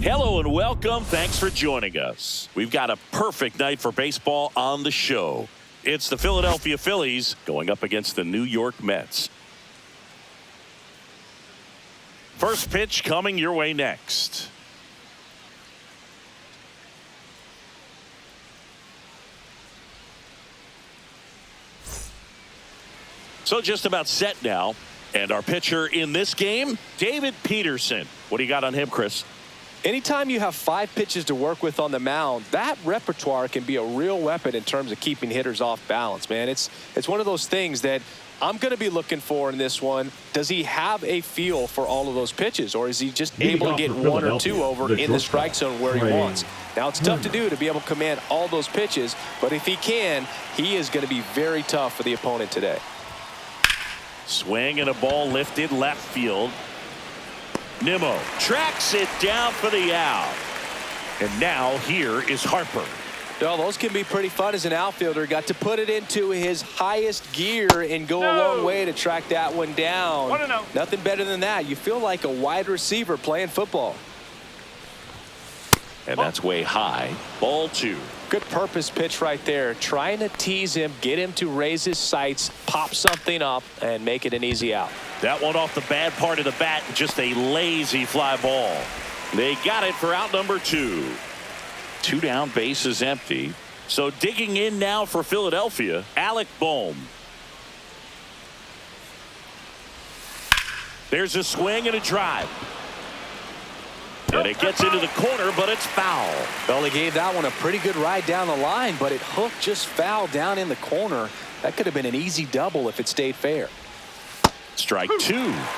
Hello and welcome. Thanks for joining us. We've got a perfect night for baseball on the show. It's the Philadelphia Phillies going up against the New York Mets. First pitch coming your way next. So just about set now. And our pitcher in this game, David Peterson. What do you got on him, Chris? Anytime you have 5 pitches to work with on the mound, that repertoire can be a real weapon in terms of keeping hitters off balance, man. It's one of those things that I'm going to be looking for in this one. Does he have a feel for all of those pitches, or is he just able to get 1 or 2 over in the strike zone where he wants? Now, it's tough to do to be able to command all those pitches, but if he can, he is going to be very tough for the opponent today. Swing and a ball lifted left field. Nimmo tracks it down for the out. And now here is Harper. Well, those can be pretty fun as an outfielder. Got to put it into his highest gear and go a long way to track that one down. Nothing better than that. You feel like a wide receiver playing football. And that's way high. Ball 2. Good purpose pitch right there. Trying to tease him, get him to raise his sights, pop something up, and make it an easy out. That one off the bad part of the bat, just a lazy fly ball. They got it for out number 2. 2 down, bases empty. So digging in now for Philadelphia, Alec Bohm. There's a swing and a drive. And it gets into the corner, but it's foul. Well, he gave that one a pretty good ride down the line, but it hooked just foul down in the corner. That could have been an easy double if it stayed fair. Strike 2.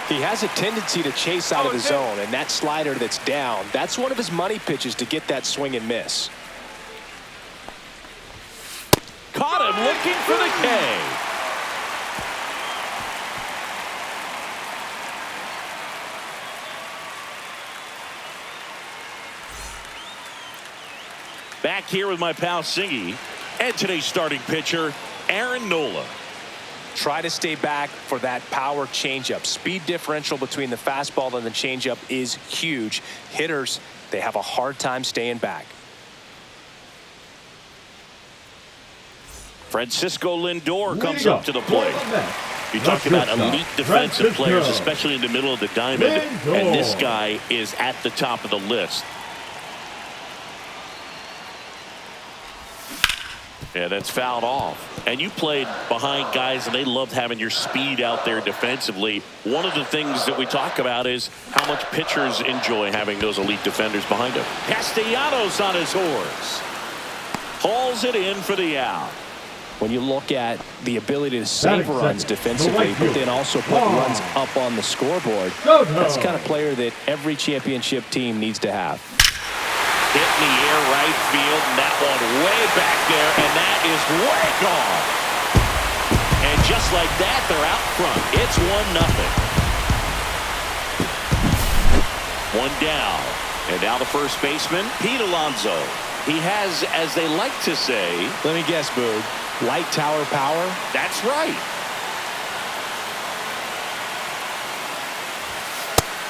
He has a tendency to chase out of the zone, and that slider that's down, that's one of his money pitches to get that swing and miss. Caught him looking for the K. Back here with my pal Singy and today's starting pitcher, Aaron Nola. Try to stay back for that power changeup. Speed differential between the fastball and the changeup is huge. Hitters, they have a hard time staying back. Francisco Lindor comes up to the plate. You talk about elite defensive players, especially in the middle of the diamond, and this guy is at the top of the list. Yeah, that's fouled off. And you played behind guys, and they loved having your speed out there defensively. One of the things that we talk about is how much pitchers enjoy having those elite defenders behind them. Castellanos on his horse. Hauls it in for the out. When you look at the ability to save runs defensively, but then also put runs up on the scoreboard, that's the kind of player that every championship team needs to have. Hit in the air right field, and that one way back there, and that is way gone. And just like that, they're out front. It's 1-0. 1 down. And now the first baseman, Pete Alonso. He has, as they like to say, let me guess, Boog, light tower power? That's right.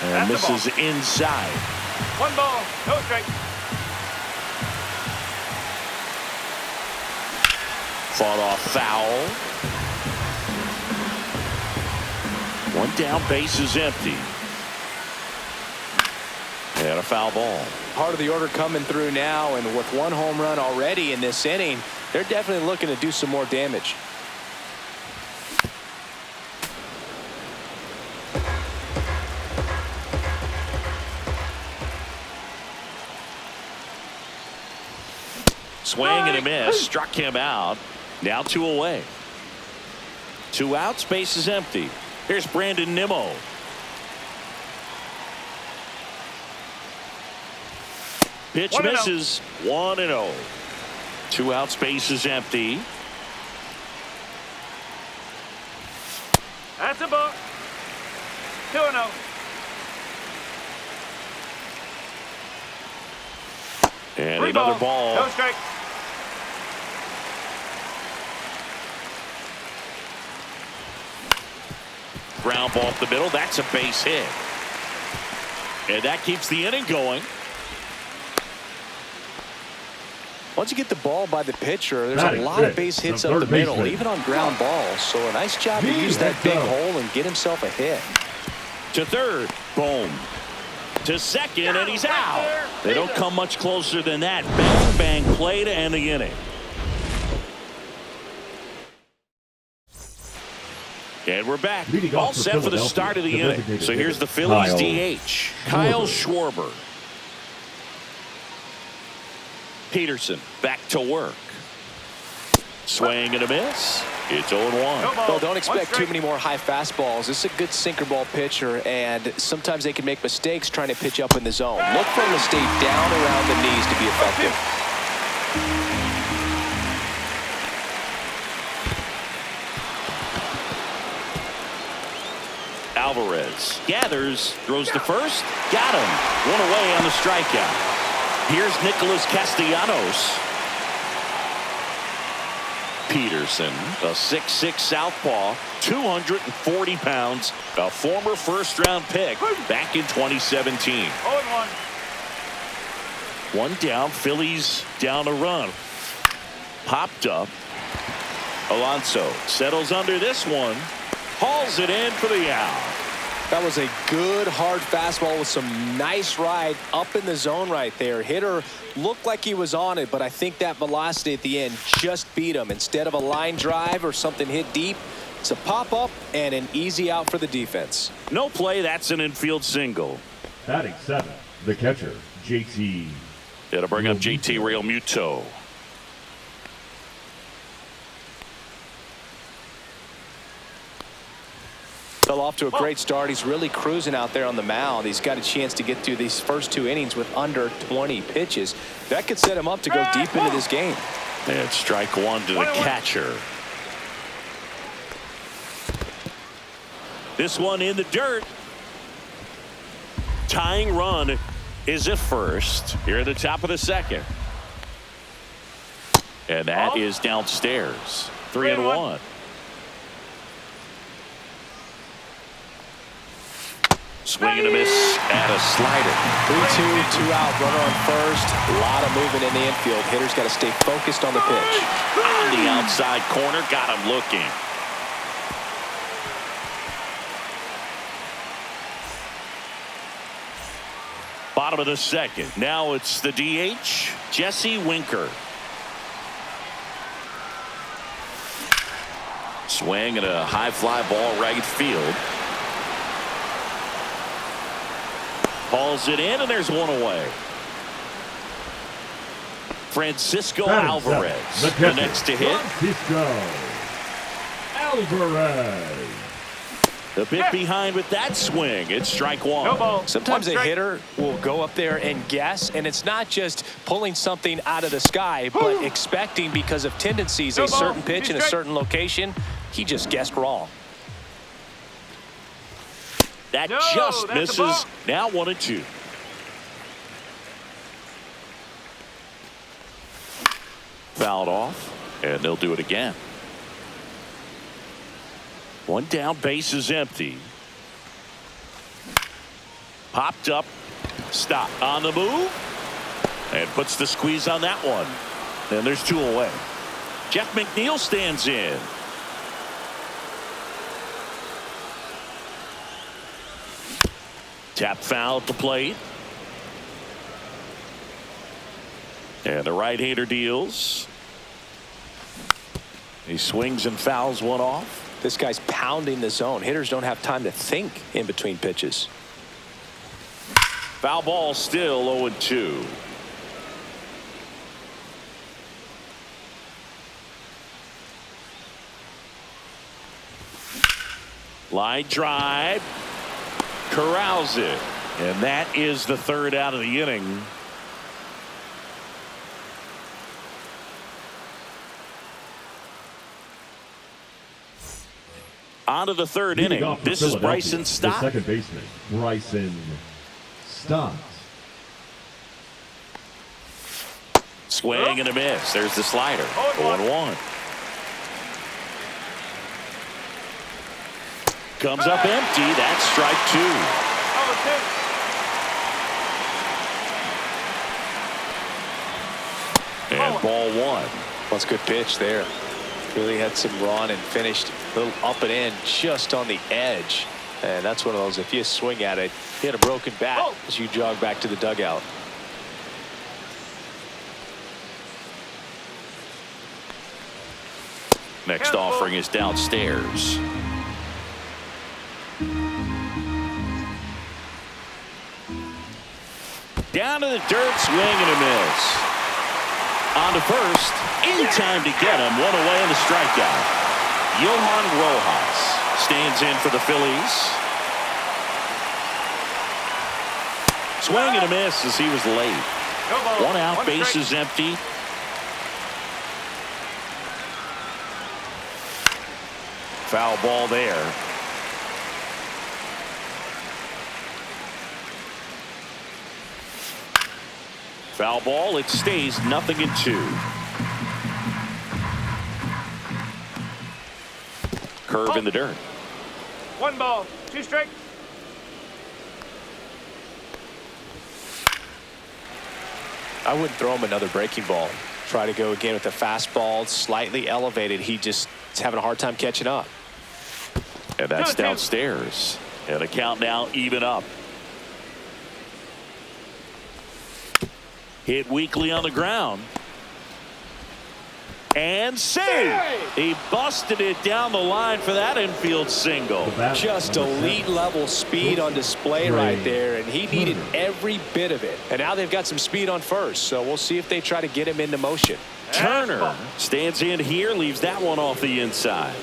And this is inside. 1 ball, no strike. Fought off foul. 1 down, bases empty. And a foul ball. Part of the order coming through now, and with 1 home run already in this inning, they're definitely looking to do some more damage. Swing and a miss, struck him out. Now 2 away. 2 outs, base is empty. Here's Brandon Nimmo. Pitch misses. 1-0. 2 outs, base is empty. That's a ball. 2-0. And another ball. No strike. Ground ball up the middle. That's a base hit. And that keeps the inning going. Once you get the ball by the pitcher, there's a lot of base hits up the middle, even on ground balls. So a nice job to use that big hole and get himself a hit. To third, boom. To second, and he's out. They don't come much closer than that. Bang, bang play to end the inning. And we're back. All set for the start of the inning. So here's the Phillies DH, Kyle Schwarber. Peterson back to work. Swing and a miss. It's 0-1. Well, don't expect too many more high fastballs. This is a good sinker ball pitcher, and sometimes they can make mistakes trying to pitch up in the zone. Look for him to stay down around the knees to be effective. Alvarez gathers, throws to first, got him. One away on the strikeout. Here's Nicholas Castellanos. Peterson, a 6'6" southpaw, 240 pounds, a former first-round pick back in 2017. 0-1. One down, Phillies down a run. Popped up. Alonso settles under this one, hauls it in for the out. That was a good hard fastball with some nice ride up in the zone right there. Hitter looked like he was on it, but I think that velocity at the end just beat him. Instead of a line drive or something hit deep, it's a pop up and an easy out for the defense. No play, that's an infield single. Batting 7, the catcher, JT. It'll bring up JT Realmuto. Fell off to a great start. He's really cruising out there on the mound. He's got a chance to get through these first 2 innings with under 20 pitches. That could set him up to go deep into this game. And strike one to the catcher. This one in the dirt. Tying run is at first here at the top of the second. And that is downstairs. 3-1. Swing and a miss and a slider. 3-2, 2 out, runner on first. A lot of movement in the infield. Hitter's got to stay focused on the pitch. On the outside corner, got him looking. Bottom of the second. Now it's the DH, Jesse Winker. Swing and a high fly ball right field. Hauls it in, and there's one away. Francisco Alvarez, the next to hit. Francisco Alvarez. A bit behind with that swing. It's strike one. No ball. Sometimes One a strike. hitter will go up there and guess, and it's not just pulling something out of the sky, but expecting because of tendencies No a ball. certain pitch in a Strike. certain location. He just guessed wrong. That No, just that's a misses. ball. Now 1-2. Fouled off, and they'll do it again. One down, base is empty. Popped up, stop on the move, and puts the squeeze on that one. And there's 2 away. Jeff McNeil stands in. Tap foul at the plate. And the right-hander deals. He swings and fouls one off. This guy's pounding the zone. Hitters don't have time to think in between pitches. Foul ball still 0-2. Line drive. Corrals it. And that is the 3rd out of the inning. On to the 3rd Leading inning. off for This is Philadelphia, Bryson Stott. The second baseman, Bryson Stott. Swing and a miss. There's the slider. 0-1. Comes up empty. That's strike 2. 0-2. And Ball one. That's a good pitch there. Really had some run and finished a little up and in just on the edge. And that's one of those, if you swing at it, hit a broken bat as you jog back to the dugout. Next offering is downstairs. Down to the dirt, swing and a miss. On to first, in time to get him. One away in the strikeout. Johan Rojas stands in for the Phillies. Swing and a miss as he was late. One out, bases empty. Foul ball there. Foul ball, it stays 0-2. Curve in the dirt. 1 ball, 2 strikes. I wouldn't throw him another breaking ball. Try to go again with the fastball, slightly elevated. He just is having a hard time catching up. And that's downstairs. And a count now even up. Hit weakly on the ground. And save. He busted it down the line for that infield single. Just elite level speed on display right there, and he needed every bit of it. And now they've got some speed on first, so we'll see if they try to get him into motion. Turner stands in here, leaves that one off the inside.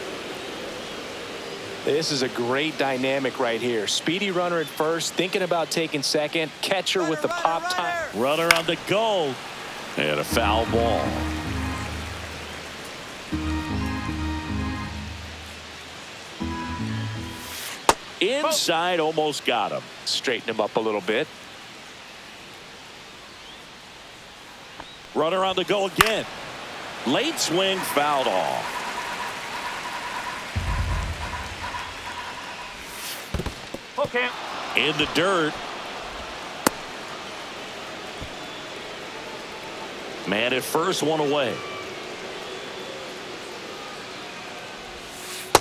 This is a great dynamic right here. Speedy runner at first, thinking about taking second. Catcher with the pop time. Runner on the goal. And a foul ball. Inside, almost got him. Straighten him up a little bit. Runner on the go again. Late swing, fouled off. Okay. In the dirt. Man at first, one away.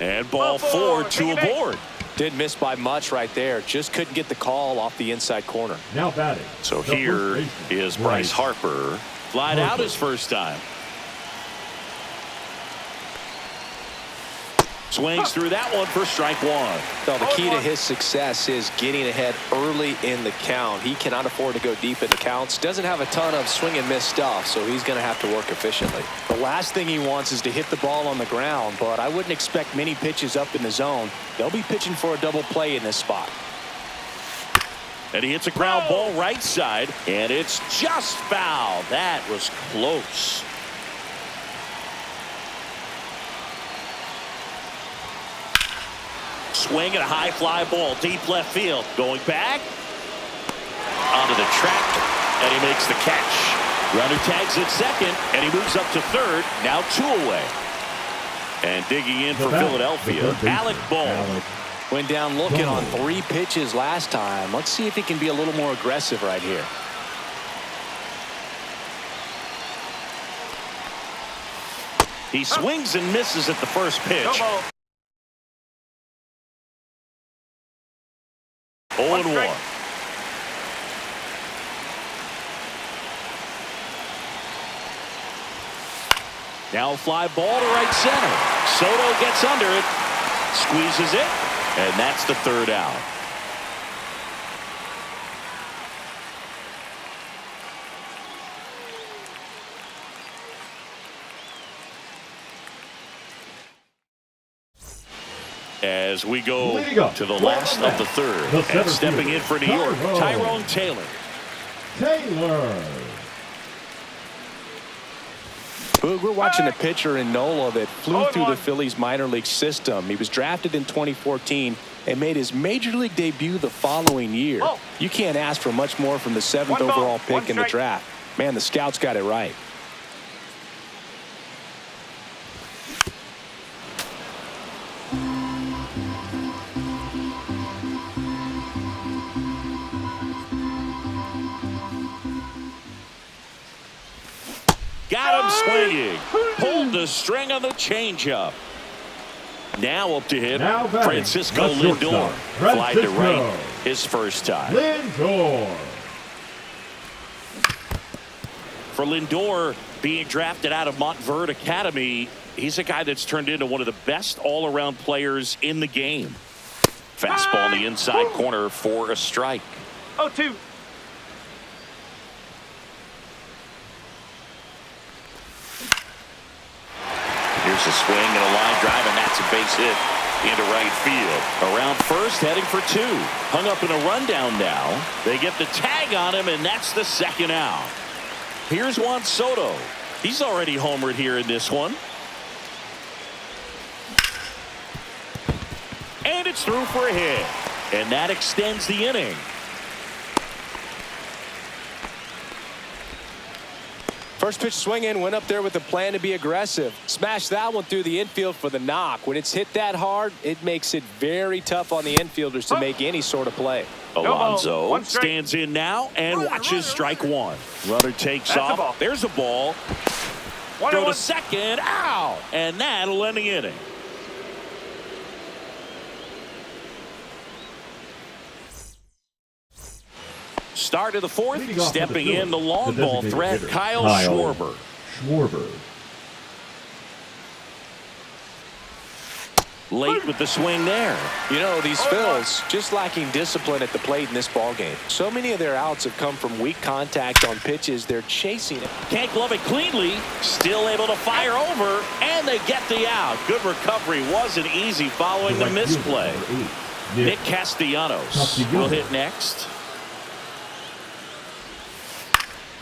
And ball four, 2 aboard. Didn't miss by much right there. Just couldn't get the call off the inside corner. Now batting. So here is Bryce Harper. Flied out his first time. Swings through that one for strike one. So the key to his success is getting ahead early in the count. He cannot afford to go deep in the counts. Doesn't have a ton of swing and miss stuff, so he's going to have to work efficiently. The last thing he wants is to hit the ball on the ground, but I wouldn't expect many pitches up in the zone. They'll be pitching for a double play in this spot. And he hits a ground ball right side, and it's just foul. That was close. Swing and a high fly ball deep left field. Going back onto the track, and he makes the catch. Runner tags at second, and he moves up to third. Now 2 away. And digging in for Philadelphia, Alec Bohm. Went down looking on 3 pitches last time. Let's see if he can be a little more aggressive right here. He swings and misses at the first pitch. 0-1. Now a fly ball to right center. Soto gets under it, squeezes it, and that's the 3rd out. As we go to the last of the 3rd, and stepping in for New York, Tyrone Taylor. Boog, we're watching a pitcher in Nola that flew through the Phillies minor league system. He was drafted in 2014 and made his major league debut the following year. You can't ask for much more from the 7th overall pick in the draft. Man, the scouts got it right. got him swinging. Pulled the string on the changeup. Now up to hit Now batting, Francisco the Lindor. shortstop, Fly to Francisco right his first time. Lindor. For Lindor, being drafted out of Montverde Academy, he's a guy that's turned into one of the best all-around players in the game. Fastball in the inside corner for a strike. 0-2. Here's a swing and a line drive, and that's a base hit into right field. Around first, heading for two. Hung up in a rundown now. They get the tag on him, and that's the second out. Here's Juan Soto. He's already homered here in this one. And it's through for a hit. And that extends the inning. First pitch swing in, went up there with a plan to be aggressive. Smashed that one through the infield for the knock. When it's hit that hard, it makes it very tough on the infielders to make any sort of play. Alonso stands in now and watches strike one. Runner takes off. There's a ball. Throw to second. Ow! And that'll end the inning. Start of the fourth. Stepping in the long ball threat, Kyle Schwarber. Late with the swing there. You know, these Phils just lacking discipline at the plate in this ballgame. So many of their outs have come from weak contact on pitches they're chasing it. Can't glove it cleanly. Still able to fire over, and they get the out. Good recovery. Wasn't easy following the misplay. Nick Castellanos will hit next.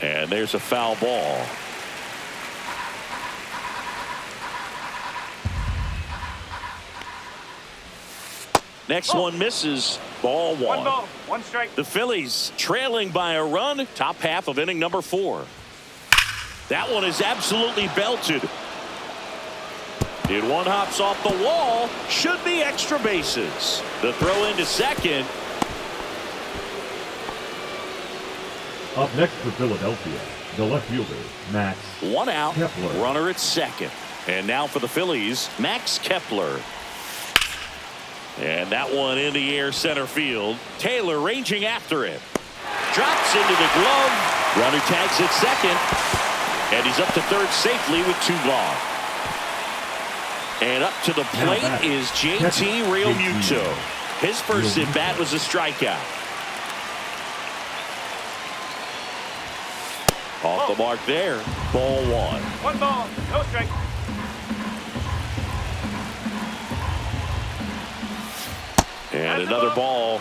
And there's a foul ball. Next one misses. Ball one. 1 ball, 1 strike. The Phillies trailing by a run. Top half of inning number 4. That one is absolutely belted. Did one hops off the wall. Should be extra bases. The throw into second. Up next for Philadelphia, the left fielder, Max. 1 out. Kepler. Runner at second. And now for the Phillies, Max Kepler. And that one in the air center field. Taylor ranging after it. Drops into the glove. Runner tags at second. And he's up to third safely with 2 gone. And up to the plate is JT Realmuto. His first at bat was a strikeout. Off the mark there. Ball 1. 1 ball, no strike. And another ball.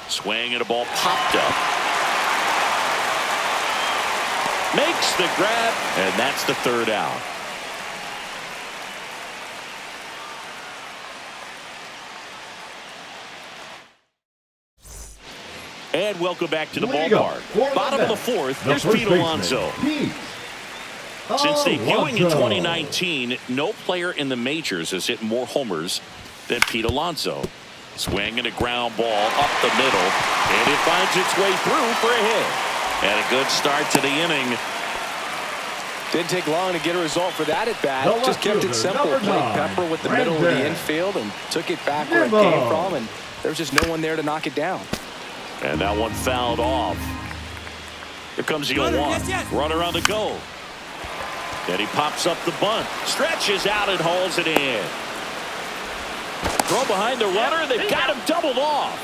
Swing and a ball popped up. Makes the grab, and that's the third out. And welcome back to the ballpark. Bottom of the fourth, there's Pete Alonso. Since debuting in 2019, no player in the majors has hit more homers than Pete Alonso. Swing and a ground ball up the middle, and it finds its way through for a hit. And a good start to the inning. Didn't take long to get a result for that at bat. Just kept it simple. Played Pepper with the middle of the infield and took it back where it came from, and there was just no one there to knock it down. And that one fouled off. Here comes the 0-1. Runner on the go. Then he pops up the bunt. Stretches out and hauls it in. Throw behind the runner. They've got him doubled off.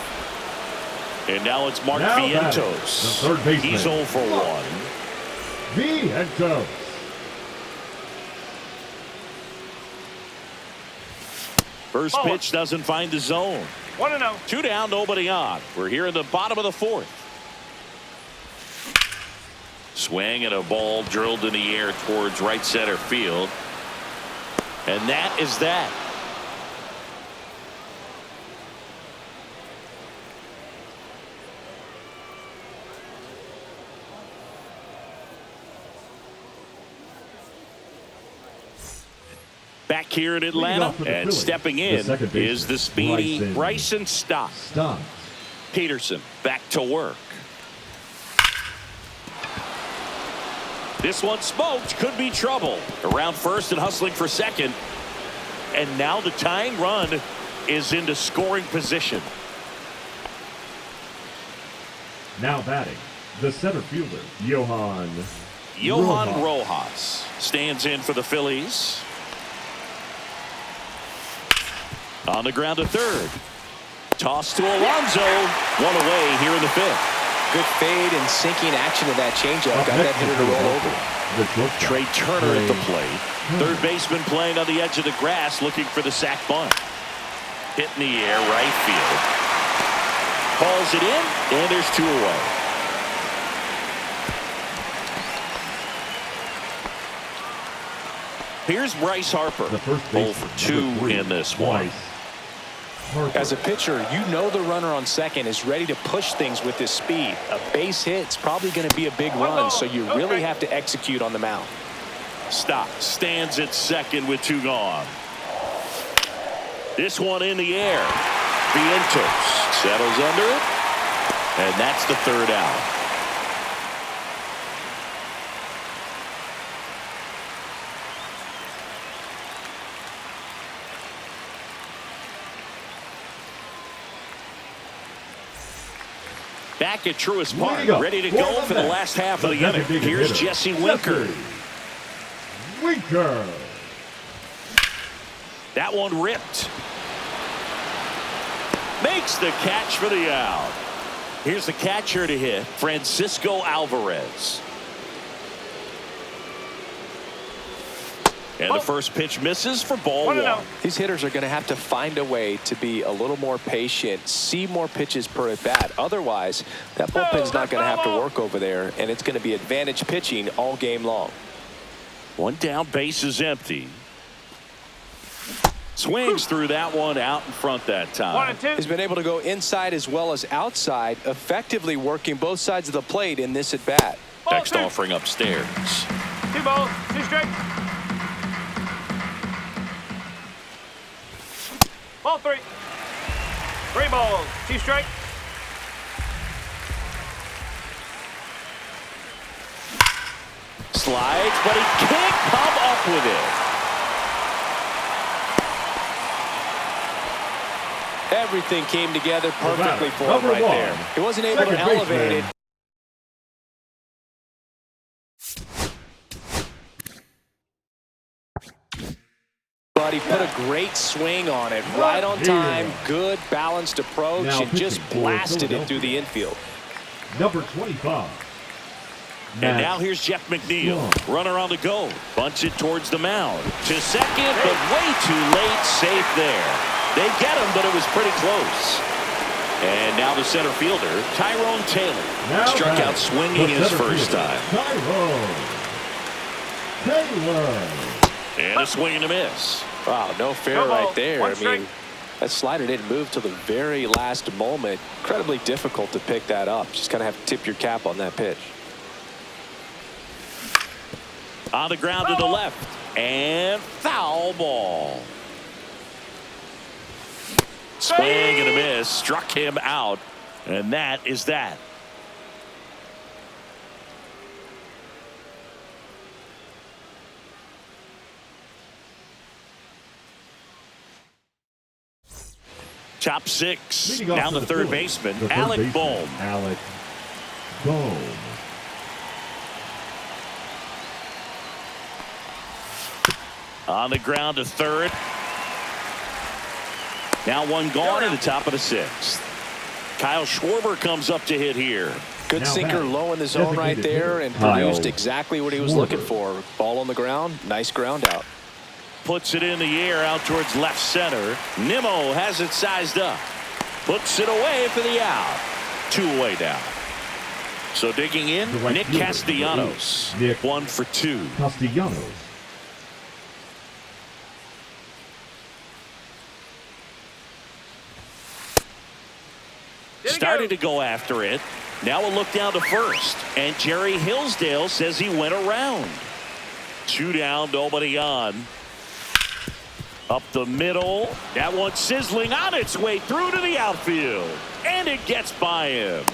And now it's Mark Vientos. He's 0 for 1. Vientos. First pitch doesn't find the zone. 1-0. 2 down, nobody on. We're here in the bottom of the fourth. Swing and a ball drilled in the air towards right center field. And that is that. Back here in Atlanta, and Phillies, stepping in is the speedy Bryson Stott. Stop. Peterson back to work. This one smoked, could be trouble. Around first and hustling for second. And now the tying run is into scoring position. Now batting, the center fielder, Johan Rojas stands in for the Phillies. On the ground to third. Toss to Alonso. One away here in the fifth. Good fade and sinking action of that changeup. Got that hitter to roll over. Trey Turner at the plate. Third baseman playing on the edge of the grass looking for the sac bunt. Hit in the air, right field. Calls it in, and there's 2 away. Here's Bryce Harper. 0 for 2 in this one. As a pitcher, you know the runner on second is ready to push things with his speed. A base hit's probably going to be a big run, so you really have to execute on the mound. Stott stands at second with 2 gone. This one in the air. Vientos settles under it, and that's the 3rd out. Back at Truist Park, ready to go for the last half of the inning. Here's Jesse Winker. That one ripped. Makes the catch for the out. Here's the catcher to hit, Francisco Alvarez. And the first pitch misses for ball 1. These hitters are going to have to find a way to be a little more patient, see more pitches per at bat. Otherwise, that bullpen's not going to have to work over there, and it's going to be advantage pitching all game long. 1 down, base is empty. Swings through that one out in front that time. 1 and 2. He's been able to go inside as well as outside, effectively working both sides of the plate in this at bat. Next offering upstairs. 2 balls, 2 strikes. Ball 3. 3 balls, 2 strikes. Slides, but he can't come up with it. Everything came together perfectly for him right there. He wasn't able to elevate it. But he put a great swing on it, right on time, good balanced approach, and just blasted it through the infield. Number 25. And now here's Jeff McNeil. Runner on the go. Bunts it towards the mound. To second, but way too late. Safe there. They get him, but it was pretty close. And now the center fielder, Tyrone Taylor. Struck out swinging his first time. And a swing and a miss. Wow, no fair right there. I mean, that slider didn't move till the very last moment. Incredibly difficult to pick that up. Just kind of have to tip your cap on that pitch. On the ground to the left. And foul ball. Swing and a miss. Struck him out. And that is that. Top 6. Now the third baseman, Alec Bohm. Alec Bohm. On the ground to third. Now 1 gone in the top of the 6th. Kyle Schwarber comes up to hit here. Good now sinker low in the zone right there and produced exactly what he was looking for. Ball on the ground. Nice ground out. Puts it in the air out towards left center. Nimmo has it sized up. Puts it away for the out. 2 away now. So digging in, Nick Castellanos. 1 for 2. Castellanos. Started to go after it. Now a look down to first. And Jerry Hillsdale says he went around. 2 down, nobody on. Up the middle. That one sizzling on its way through to the outfield. And it gets by him.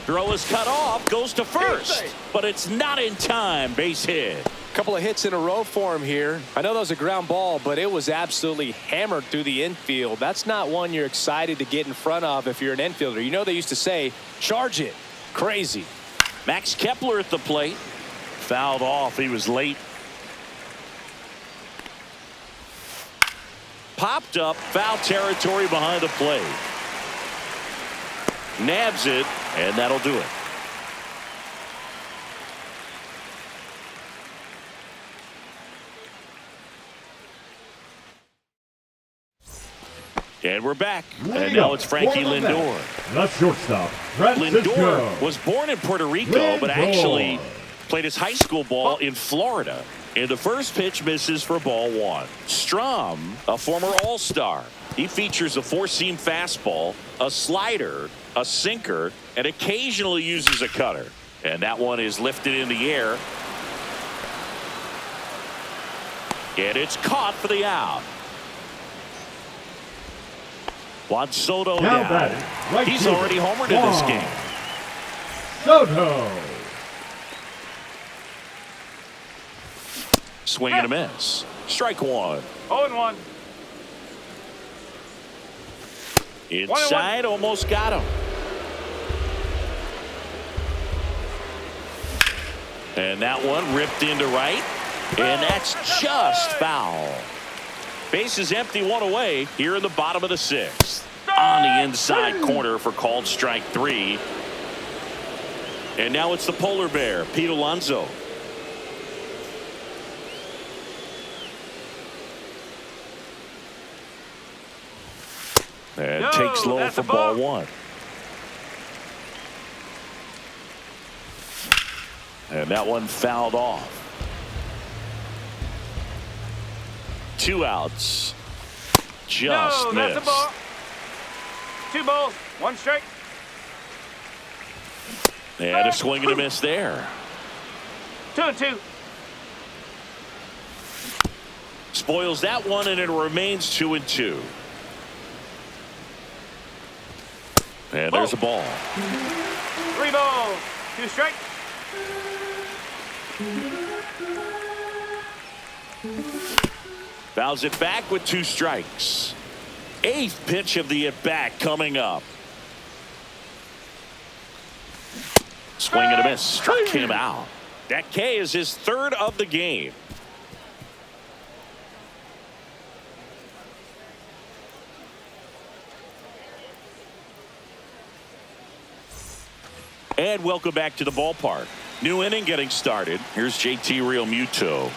Throw is cut off, goes to first. But it's not in time. Base hit. Couple of hits in a row for him here. I know that was a ground ball, but it was absolutely hammered through the infield. That's not one you're excited to get in front of if you're an infielder. You know they used to say, charge it. Crazy. Max Kepler at the plate. Fouled off. He was late. Popped up, foul territory behind the plate. Nabs it, and that'll do it. And we're back. And now it's Frankie Lindor. The shortstop, Francisco Lindor was born in Puerto Rico, but actually played his high school ball in Florida. And the first pitch misses for ball one. Strom, a former All-Star. He features a four-seam fastball, a slider, a sinker, and occasionally uses a cutter. And that one is lifted in the air. And it's caught for the out. Juan Soto now. Right He's fielder, already homered in this game. Soto. Swing and a miss. Strike one. 0-1. Inside, almost got him. And that one ripped into right. And that's just foul. Base is empty, one away here in the bottom of the sixth. On the inside corner for called strike three. And now it's the polar bear, Pete Alonso. And takes low for ball one. And that one fouled off. 2 outs. Just missed. That's a ball. 2 balls, 1 strike. And a swing and a miss there. 2-2. Spoils that one, and it remains 2-2. And there's a ball. 3 balls, 2 strikes. Fouls it back with 2 strikes. 8th pitch of the at-bat coming up. Swing and a miss. Struck him out. That K is his 3rd of the game. And welcome back to the ballpark. New inning getting started. Here's JT Realmuto.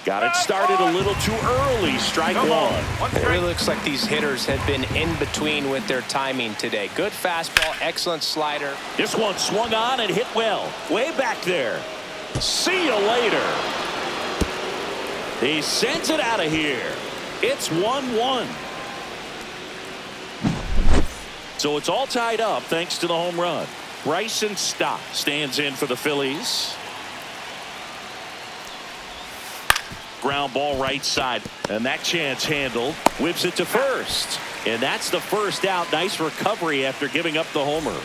Got it started a little too early. Strike one. It really looks like these hitters have been in between with their timing today. Good fastball, excellent slider. This one swung on and hit well. Way back there. See you later. He sends it out of here. It's 1-1. So it's all tied up thanks to the home run. Bryson Stott stands in for the Phillies. Ground ball right side, and that chance handled. Whips it to first, and that's the first out. Nice recovery after giving up the homer.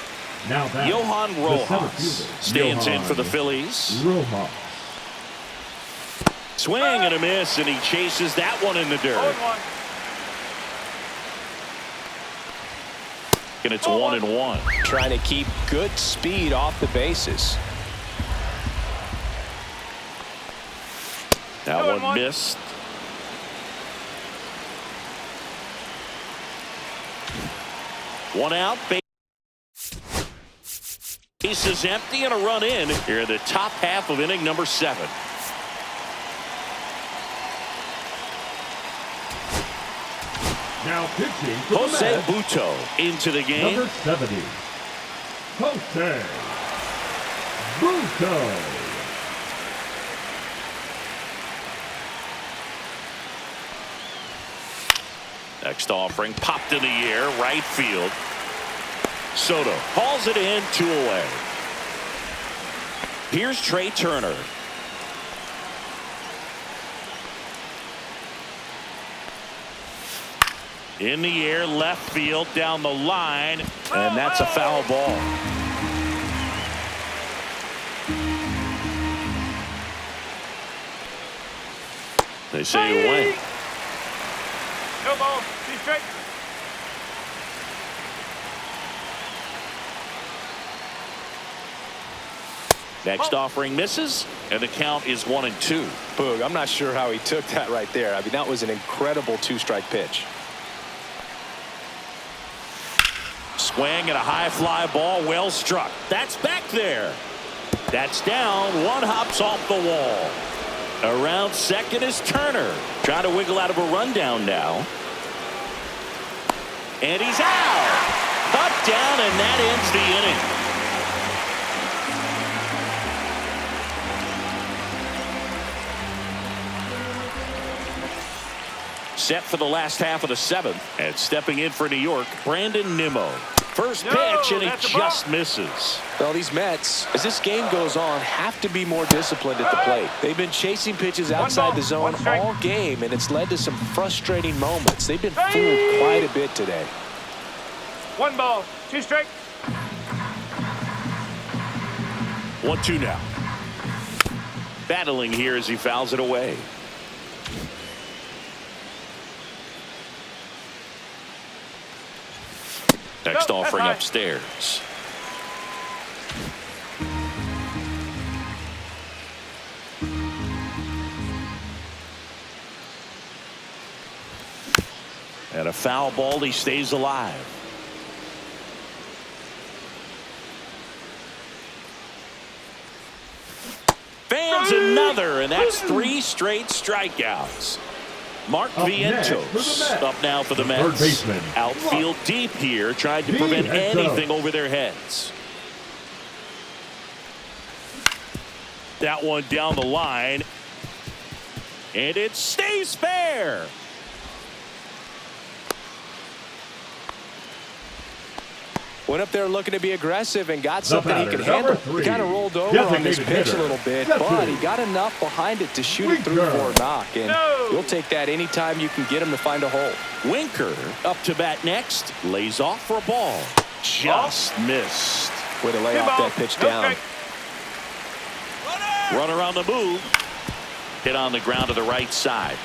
Now that Johan Rojas stands in for the Phillies. Rojas. Swing and a miss, and he chases that one in the dirt. 0-1. And it's 1-1. Trying to keep good speed off the bases. That one missed. One out. Base is empty and a run in here in the top half of inning number 7. Now pitching for Jose the Mets, Butto into the game. number 70, Jose Butto. Next offering popped in the air, right field. Soto hauls it in, 2 away. Here's Trey Turner. In the air, left field, down the line, and that's a foul ball. They say he went. No ball. 2 strikes. Next offering misses, and the count is 1-2. Boog, I'm not sure how he took that right there. I mean, that was an incredible 2-strike pitch. Swing and a high fly ball, well struck. That's back there. That's down. One hops off the wall. Around second is Turner. Trying to wiggle out of a rundown now. And he's out. Cut down, and that ends the inning. Set for the last half of the 7th, and stepping in for New York, Brandon Nimmo. First pitch, and it just misses. Well, these Mets, as this game goes on, have to be more disciplined at the plate. They've been chasing pitches outside the zone all game, and it's led to some frustrating moments. They've been fooled quite a bit today. 1 ball. 2 strikes. 1-2 now. Battling here as he fouls it away. Next offering upstairs. And a foul ball, he stays alive. Fans another, and that's 3 straight strikeouts. Mark Vientos up now for the Mets. Outfield deep here, trying to prevent anything over their heads. That one down the line, and it stays fair. Went up there looking to be aggressive and got something he could handle. He kind of rolled over on this pitch a little bit, but he got enough behind it to shoot it through for a knock. And you'll take that anytime you can get him to find a hole. Winker up to bat next. Lays off for a ball. Just missed. Way to lay off that pitch down. Runner on the move. Hit on the ground to the right side.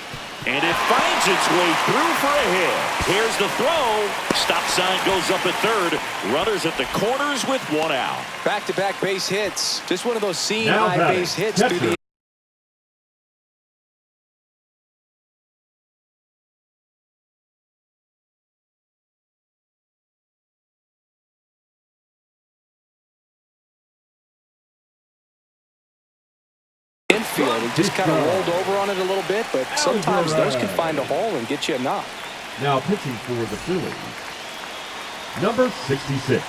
And it finds its way through for a hit. Here's the throw. Stop sign goes up at third. Runners at the corners with 1 out. Back-to-back base hits. Just one of those seeing high base hits through the infield. He just kind of rolled over on it a little bit, but sometimes those can find a hole and get you a knock. Now pitching for the Phillies, number 66.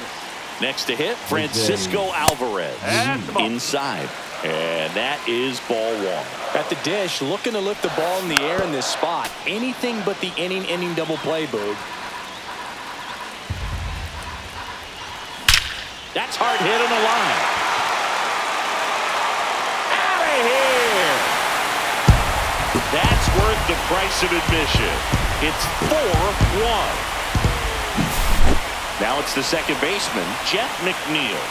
Next to hit, Francisco Alvarez. Inside. And that is ball 1. At the dish, looking to lift the ball in the air in this spot. Anything but the inning double play, Boog. That's hard hit on the line. Here. That's worth the price of admission. It's 4-1. Now it's the second baseman, Jeff McNeil.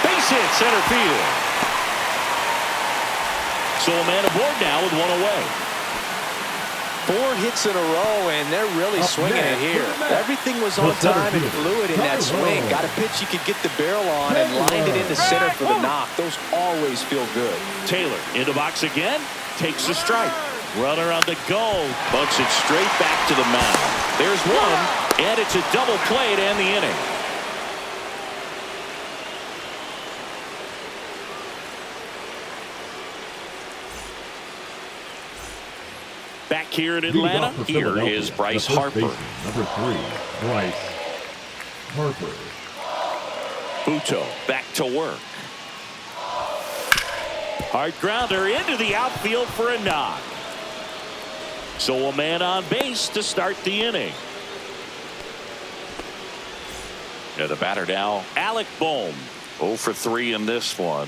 Base hit center field. So a man aboard now with 1 away. 4 hits in a row, and they're really swinging it here. Everything was on time and fluid in that swing. Got a pitch you could get the barrel on and lined it into center for the knock. Those always feel good. Taylor in the box again, takes a strike. Runner on the go, bunts it straight back to the mound. There's one, and it's a double play to end the inning. Back here in Atlanta, here is Bryce Harper. Number 3, Bryce Harper. Buto back to work. Hard grounder into the outfield for a knock. So a man on base to start the inning. And the batter now, Alec Bohm. 0 for 3 in this one.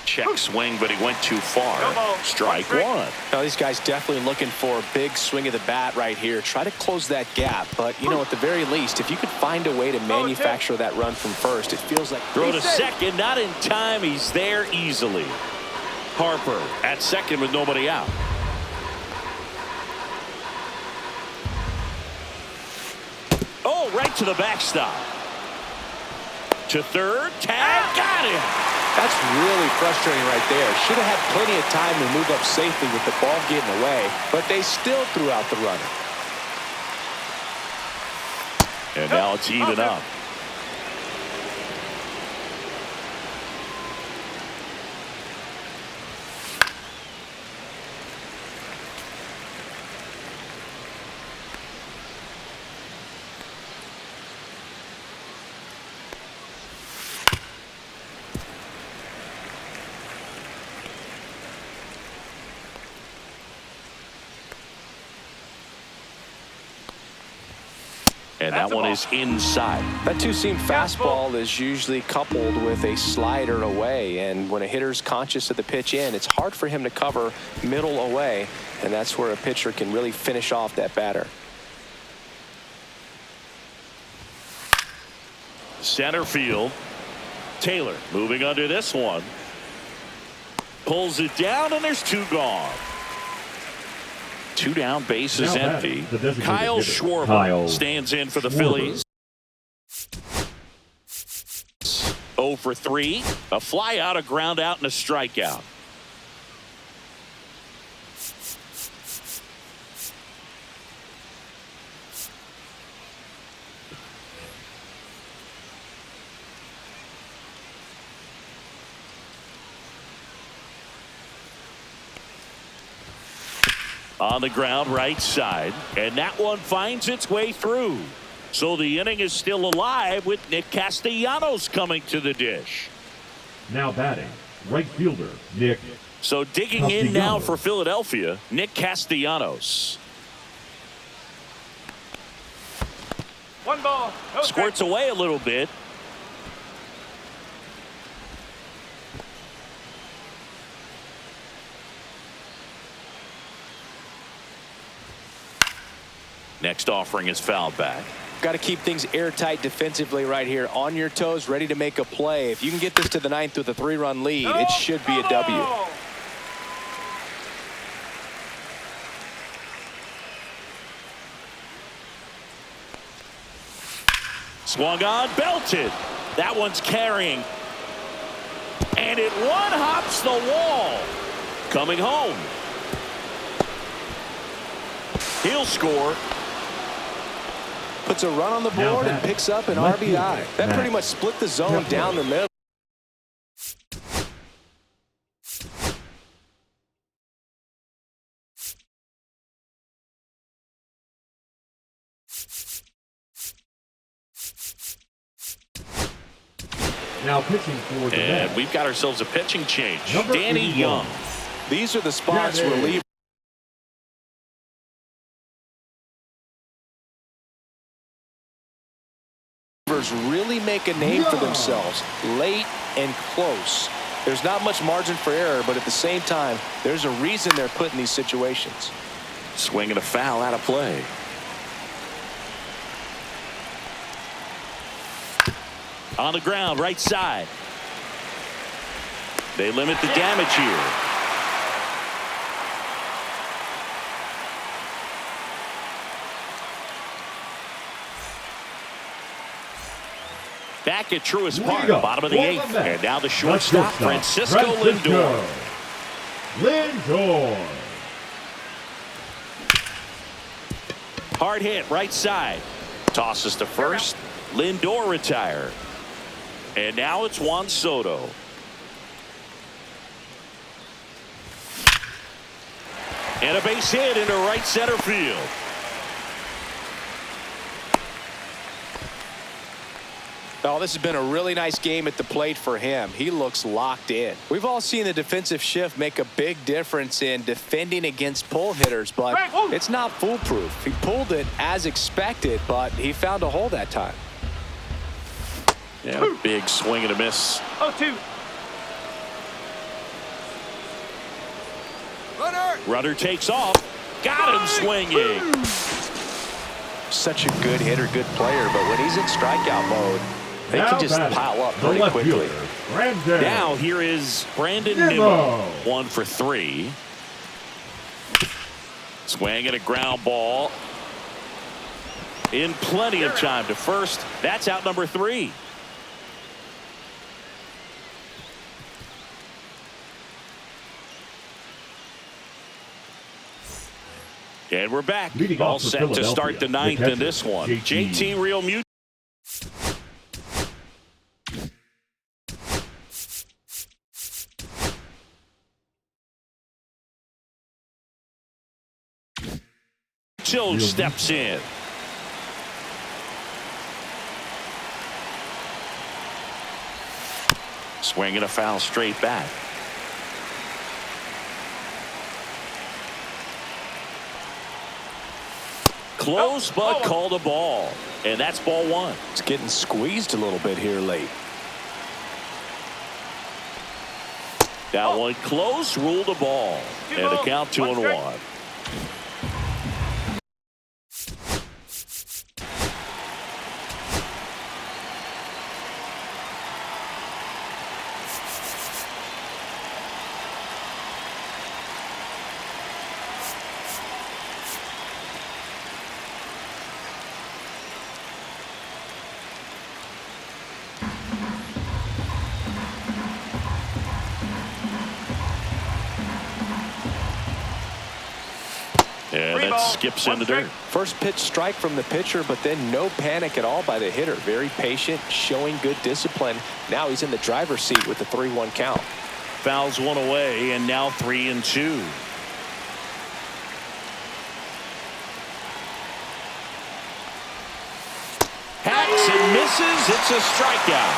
Check swing, but he went too far. Strike one. Now, these guys definitely looking for a big swing of the bat right here. Try to close that gap. But, you know, at the very least, if you could find a way to manufacture that run from first, it feels like... Throw to second, not in time. He's there easily. Harper at second with nobody out. Oh, right to the backstop. To third, tag, got him. That's really frustrating right there. Should have had plenty of time to move up safely with the ball getting away, but they still threw out the runner. And now it's even up. And that one is inside. That two-seam fastball is usually coupled with a slider away, and when a hitter's conscious of the pitch in, it's hard for him to cover middle away, and that's where a pitcher can really finish off that batter. Center field. Taylor moving under this one. Pulls it down, and there's two gone. Two down, bases empty. Kyle Schwarber stands in for the Phillies. 0 for 3. A fly out, a ground out, and a strikeout. On the ground, right side, and that one finds its way through. So the inning is still alive with Nick Castellanos coming to the dish. Now batting, right fielder, Nick. So digging in now for Philadelphia, Nick Castellanos. 1 ball. No Squirts away a little bit. Next offering is fouled back. Got to keep things airtight defensively right here. On your toes, ready to make a play. If you can get this to the 9th with a 3-run lead, it should be a W. Swung on, belted. That one's carrying. And it one-hops the wall. Coming home. He'll score. Puts a run on the board and picks up an RBI. That pretty much split the zone down the middle. Now pitching for the And we've got ourselves a pitching change. Danny Young. These are the spots relievers really make a name for themselves late and close. There's not much margin for error, but at the same time, there's a reason they're put in these situations. Swinging a foul out of play. On the ground, right side. They limit the damage here. Back at Truist Park, bottom of the 8th. And now the shortstop, Francisco Lindor. Hard hit, right side. Tosses to first. Lindor retired. And now it's Juan Soto. And a base hit into right center field. Oh, this has been a really nice game at the plate for him. He looks locked in. We've all seen the defensive shift make a big difference in defending against pull hitters, but it's not foolproof. He pulled it as expected, but he found a hole that time. Yeah, big swing and a miss. 0-2. Runner takes off. Got him swinging. Such a good hitter, good player, but when he's in strikeout mode, they can just pile up pretty quickly. Now here is Brandon Nimmo. 1 for 3. Swing and a ground ball. In plenty of time to first. That's out number 3. And we're back. All set to start the 9th in this one. JT Real Mutual. Steps in. Swinging a foul straight back. Close, but called a ball. And that's ball 1. It's getting squeezed a little bit here late. That one close, ruled a ball. And the count 2-1. And that skips in the dirt. First pitch strike from the pitcher, but then no panic at all by the hitter. Very patient, showing good discipline. Now he's in the driver's seat with the 3-1 count. Fouls one away, and now 3-2. Hacks and misses. It's a strikeout.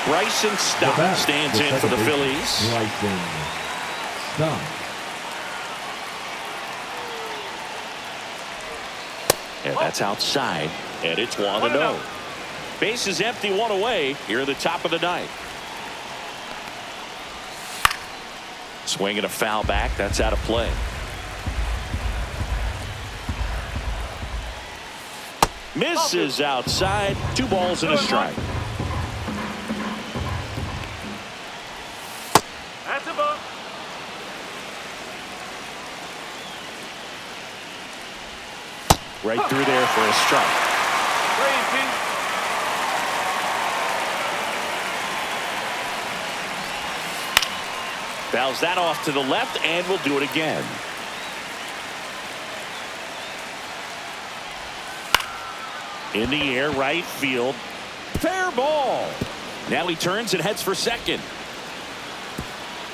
Bryson Stott stands in for the Phillies. Bryson Stott. And that's outside, and it's 1-0. Base is empty, 1 away here at the top of the 9th. Swinging a foul back. That's out of play. Misses outside. 2 balls and a strike. That's a ball. Right through there for a strike. 3-2. Fouls that off to the left, and will do it again. In the air, right field. Fair ball. Now he turns and heads for second.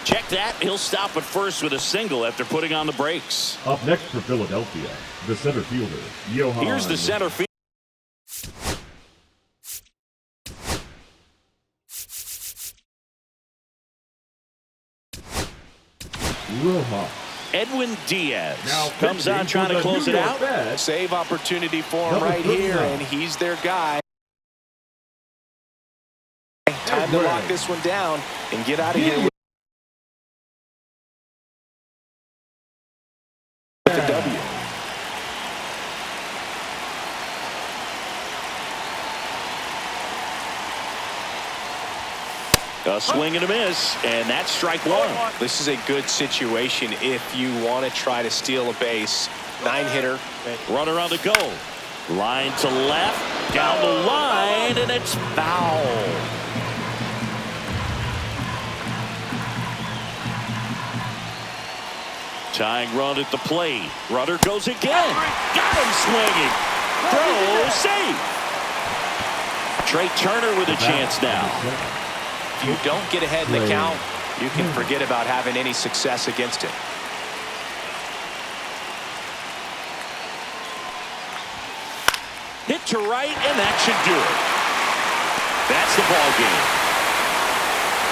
Check that. He'll stop at first with a single after putting on the brakes. Up next for Philadelphia, the center fielder, Johan. Here's the center field. Rojas. Edwin Diaz Now comes on trying to close it out. Save opportunity for him right here, and he's their guy. Time to lock this one down and get out of here with the W. A swing and a miss, and that's strike 1. This is a good situation if you want to try to steal a base. 9-hitter. Runner on the go. Line to left, down the line, and it's foul. Tying run at the plate. Runner goes again. Got him swinging. Throw safe. Trey Turner with a chance now. If you don't get ahead in the count, you can forget about having any success against it. Hit to right, and that should do it. That's the ball game.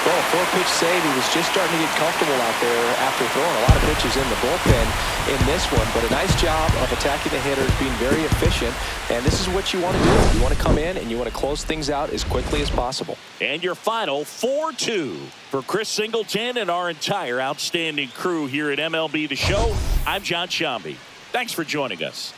Well, 4-pitch save. He was just starting to get comfortable out there after throwing a lot of pitches in the bullpen in this one. But a nice job of attacking the hitters, being very efficient. And this is what you want to do. You want to come in and you want to close things out as quickly as possible. And your final 4-2 for Chris Singleton and our entire outstanding crew here at MLB The Show. I'm John Shambi. Thanks for joining us.